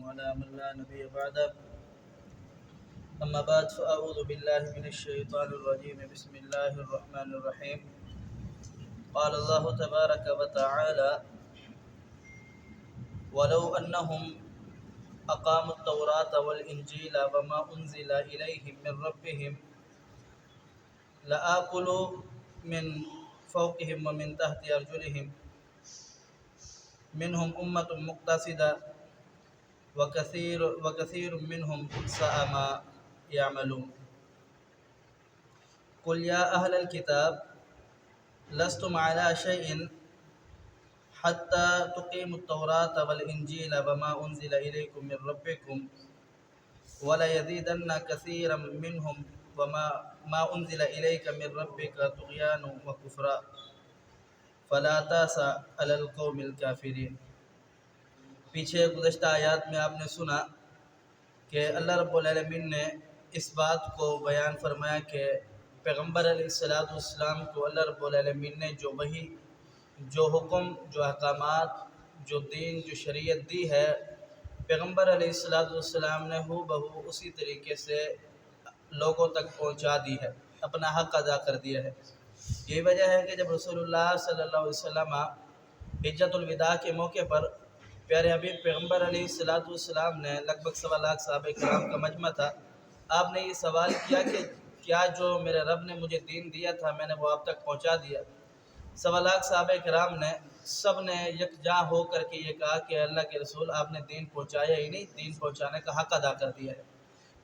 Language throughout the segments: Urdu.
على من لا نبي بعده. أما بعد فأعوذ بالله من الشيطان الرجيم. بسم الله الرحمن الرحيم. قال الله تبارك وتعالى: ولو أنهم أقاموا التوراة والإنجيل وما أنزل إليهم من ربهم لآكلوا من فوقهم ومن تحت أرجلهم منهم أمة مقتصدة وكثير منهم ساء ما يعملون. قل يا أهل الكتاب لستم على شيء حتى تقيموا التوراة والإنجيل وما أنزل إليكم من ربكم وليزيدن كثيرا منهم وما أنزل إليك من ربك طغيانا وكفرا فلا تأس على القوم الكافرين. پیچھے گزشتہ آیات میں آپ نے سنا کہ اللہ رب العالمین نے اس بات کو بیان فرمایا کہ پیغمبر علیہ السلام کو اللہ رب العالمین نے جو وحی، جو حکم، جو احکامات، جو دین، جو شریعت دی ہے، پیغمبر علیہ السلام نے ہو بہو اسی طریقے سے لوگوں تک پہنچا دی ہے، اپنا حق ادا کر دیا ہے. یہی وجہ ہے کہ جب رسول اللہ صلی اللہ علیہ وسلم حجۃ الوداع کے موقع پر پیارے حبیب پیغمبر علیہ السلام نے لگ بھگ 1.25 لاکھ صحابہ کرام کا مجمع تھا، آپ نے یہ سوال کیا کہ کیا جو میرے رب نے مجھے دین دیا تھا میں نے وہ آپ تک پہنچا دیا؟ 1.25 لاکھ صحابہ کرام نے سب نے یکجا ہو کر کے یہ کہا کہ اللہ کے رسول آپ نے دین پہنچایا ہی نہیں، دین پہنچانے کا حق ادا کر دیا ہے.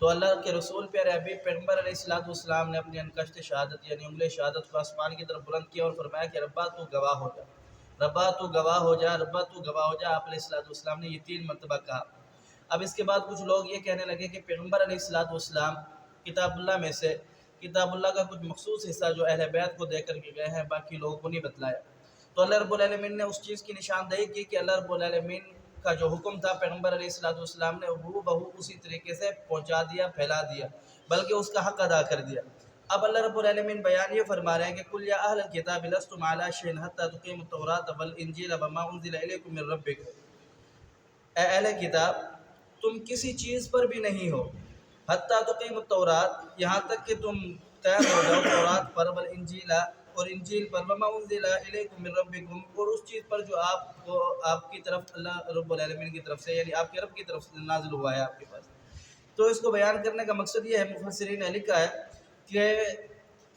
تو اللہ کے رسول پیارے حبیب پیغمبر علیہ السلام نے اپنی انکشت شہادت یعنی انگلی شہادت کو آسمان کی طرف بلند کیا اور فرمایا کہ ربا تو گواہ ہو جا، ربا تو گواہ ہو جا، ربا تو گواہ ہو جا. آپ علیہ السلام نے یہ 3 مرتبہ کہا. اب اس کے بعد کچھ لوگ یہ کہنے لگے کہ پیغمبر علیہ السلام کتاب اللہ میں سے کتاب اللہ کا کچھ مخصوص حصہ جو اہل بیت کو دے کر کے گئے ہیں باقی لوگوں کو نہیں بتلایا. تو اللہ رب العالمین نے اس چیز کی نشاندہی کی کہ اللہ رب العالمین کا جو حکم تھا پیغمبر علیہ السلام نے وہ بہو اسی طریقے سے پہنچا دیا، پھیلا دیا، بلکہ اس کا حق ادا کر دیا. اب اللہ رب العالمین بیان یہ فرما رہے ہیں کہ قل یا اہل الکتاب لستم علی شیء حتی تقیموا التوراۃ والانجیل وما انزل الیکم من ربکم. اے اہل کتاب تم کسی چیز پر بھی نہیں ہو، حتی تقیموا التوراۃ یہاں تک کہ تم قائم ہو جاؤ تورات پر، والانجیل اور انجیل پر، وما انزل الیکم من ربکم اور اس چیز پر جو آپ کی طرف اللہ رب العالمین کی طرف سے یعنی آپ کے رب کی طرف سے نازل ہوا ہے آپ کے پاس. تو اس کو بیان کرنے کا مقصد یہ ہے، مفسرین نے لکھا ہے کہ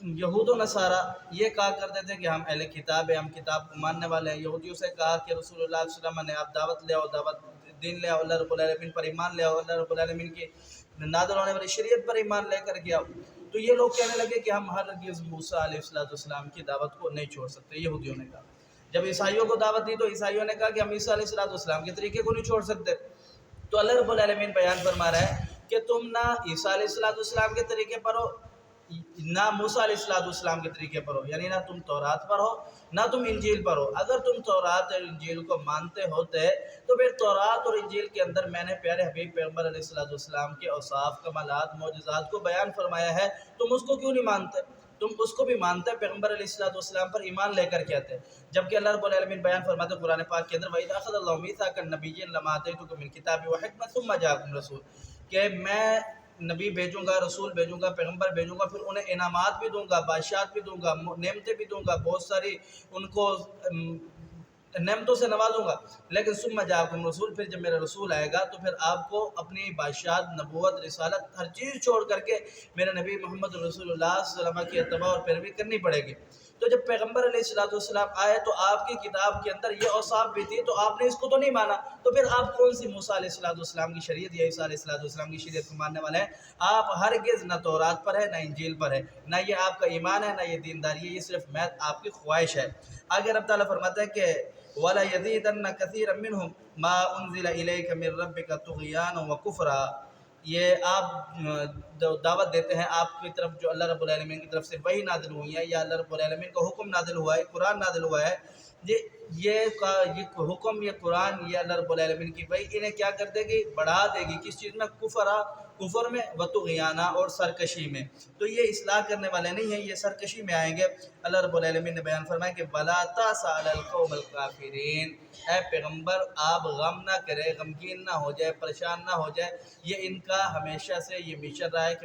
یہود و نصارہ یہ کہا کرتے تھے کہ ہم اہل کتاب ہیں، ہم کتاب کو ماننے والے ہیں. یہودیوں سے کہا کہ رسول اللہ صلی اللہ علیہ وسلم نے آپ دعوت لے آؤ، دعوت دین لے آؤ، اللہ رب العالمین پر ایمان لے آؤ، اللہ رب العالمین کی نازل ہونے والی شریعت پر ایمان لے کر کے آؤ. تو یہ لوگ کہنے لگے کہ ہم ہرگز موسیٰ علیہ السلام کی دعوت کو نہیں چھوڑ سکتے. یہودیوں نے کہا. جب عیسائیوں کو دعوت دی تو عیسائیوں نے کہا کہ ہم عیسیٰ علیہ السلام کے طریقے کو نہیں چھوڑ سکتے. تو اللہ رب العالمین بیان فرما رہا ہے کہ تم نہ عیسیٰ علیہ السلام کے طریقے پر ہو، نہ موسیٰ علیہ السلام کے طریقے پر ہو، یعنی نہ تم تورات پر ہو نہ تم انجیل پر ہو. اگر تم تورات اور انجیل کو مانتے ہوتے تو پھر تورات اور انجیل کے اندر میں نے پیارے حبیب پیغمبر علیہ السلام کے اوصاف، کمالات، معجزات کو بیان فرمایا ہے، تم اس کو کیوں نہیں مانتے؟ تم اس کو بھی مانتے، پیغمبر علیہ السلام پر ایمان لے کر کے آتے. جبکہ اللہ رب العالمین بیان فرماتے قرآن پاک کے اندر وَإِذْ أَخَذَ اللَّهُ مِيثَاقَ النَّبِيِّينَ لَمَا آتَيْتُكُم مِّنَ الْكِتَابِ وَحِكْمَةٍ ثُمَّ جَاءَكُمْ رَسُولٌ کہ میں نبی بھیجوں گا، رسول بھیجوں گا، پیغمبر بھیجوں گا، پھر انہیں انعامات بھی دوں گا، بادشاہت بھی دوں گا، نعمتیں بھی دوں گا، بہت ساری ان کو نعمتوں سے نوازوں گا. لیکن ثم جاءکم رسول، پھر جب میرا رسول آئے گا تو پھر آپ کو اپنی بادشاہت، نبوت، رسالت ہر چیز چھوڑ کر کے میرے نبی محمد رسول اللہ صلی اللہ علیہ وسلم کی اتباع اور پیروی کرنی پڑے گی. تو جب پیغمبر علیہ السلام آئے تو آپ کی کتاب کے اندر یہ اوصاف بھی تھی، تو آپ نے اس کو تو نہیں مانا، تو پھر آپ کون سی موسیٰ علیہ السلام کی شریعت یا عیسیٰ علیہ السلام کی شریعت کو ماننے والے ہیں؟ آپ ہرگز نہ تورات پر ہے، نہ انجیل پر ہے، نہ یہ آپ کا ایمان ہے، نہ یہ دینداری ہے، یہ صرف محض آپ کی خواہش ہے. آگے رب تعالیٰ فرماتا ہے کہ وَلَيَزِيدَنَّ كَثِيرًا مِّنْهُمْ مَا أُنزِلَ إِلَيْكَ مِن رَّبِّكَ طُغْيَانًا وَكُفْرًا. یہ آپ دعوت دیتے ہیں آپ کی طرف جو اللہ رب العالمین کی طرف سے وحی نازل ہوئی ہے یا اللہ رب العالمین کا حکم نازل ہوا ہے، قرآن نازل ہوا ہے، یہ حکم، یہ قرآن، یہ اللہ رب العالمین کی بھائی انہیں کیا کر دے گی؟ بڑھا دے گی کس چیز میں؟ کفر میں، وطغیانہ اور سرکشی میں. تو یہ اصلاح کرنے والے نہیں ہیں، یہ سرکشی میں آئیں گے. اللہ رب العالمین نے بیان فرمایا کہ وَلَا تَأْسَ عَلَى الْقَوْمِ الْكَافِرِينَ. اے پیغمبر آپ غم نہ کرے، غمگین نہ ہو جائے، پریشان نہ ہو جائے. یہ ان کا ہمیشہ سے یہ مشن رہا ہے کہ